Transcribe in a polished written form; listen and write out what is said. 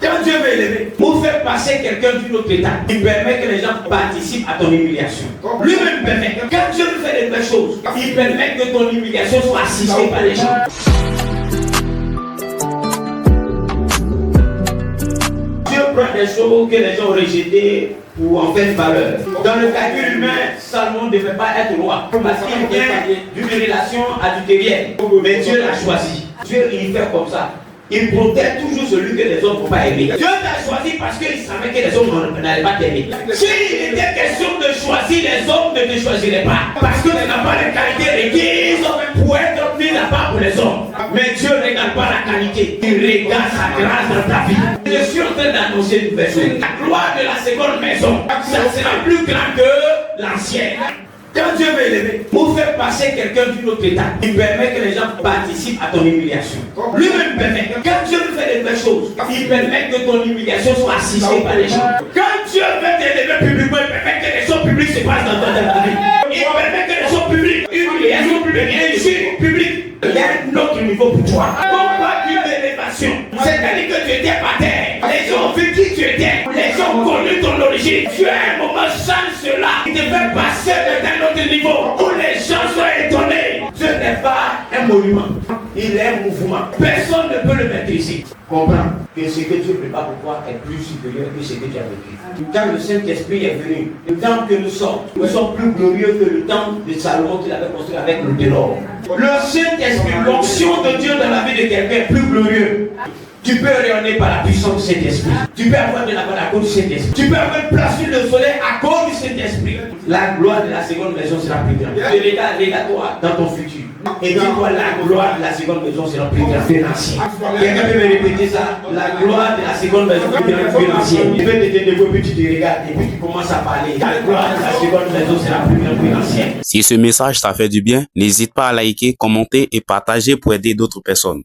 Quand Dieu veut élever, pour faire passer quelqu'un d'une autre étape, il permet que les gens participent à ton humiliation. Lui-même permet. Quand Dieu veut faire des belles choses, il permet que ton humiliation soit assistée par les gens. Dieu prend des choses que les gens ont rejetées pour en faire valeur. Dans le calcul humain, Salomon ne devait pas être roi parce qu'il vient d'une relation adultérienne. Mais Dieu l'a choisi. Dieu, il fait comme ça. Il protège toujours celui que les hommes ne vont pas aimer. Dieu t'a choisi parce qu'il savait que les hommes n'allaient pas t'aimer. S'il était question de choisir, les hommes ne te choisiraient pas. Parce que tu n'as pas les qualités requises pour être mis à part pour les hommes. Mais Dieu ne regarde pas la qualité. Il regarde sa grâce dans ta vie. Je suis en train d'annoncer une personne. La gloire de la seconde maison, ça sera plus grand que l'ancienne. Quand Dieu veut élever, pour faire passer quelqu'un d'une autre étape, il permet que les gens participent à ton humiliation. Lui-même permet. Quand Dieu veut faire des belles choses, il permet que ton humiliation soit assistée par les gens. Quand Dieu veut t'élever publiquement, il permet que les choses publiques se passent dans ta vie. Il permet que les choses publiques, humiliation publique, insulte publique. Il y a un autre niveau pour toi. Combat d'une élévation. C'est-à-dire que tu étais par terre. Les gens ont vu qui tu étais. Les gens ont connu ton origine. Tu as un moment change cela. Il te fait passer dans un autre niveau où les gens sont étonnés. Dieu n'est pas un monument. Il est un mouvement. Personne ne peut le maîtriser. Comprends que ce que Dieu prépare pour toi est plus supérieur que ce que tu as vécu. Quand le Saint-Esprit est venu, le temps que nous sommes plus glorieux que le temps de Salomon qu'il avait construit avec le ténor. Le Saint-Esprit, l'onction de Dieu dans la vie de quelqu'un est plus glorieux. Tu peux rayonner par la puissance du Saint-Esprit. Tu peux avoir de la gloire à cause du Saint-Esprit. Tu peux avoir une place sur le soleil à cause du Saint-Esprit. La gloire de la seconde maison sera plus grande. Regarde-toi dans ton futur. Et dis-toi, la gloire de la seconde maison sera plus grande que l'ancienne. Quelqu'un peut me répéter ça? La gloire de la seconde maison sera plus grande que l'ancienne. Tu peux te développer, puis tu te regardes et puis tu commences à parler. La gloire de la seconde maison sera plus grande que l'ancienne. Si ce message t'a fait du bien, n'hésite pas à liker, commenter et partager pour aider d'autres personnes.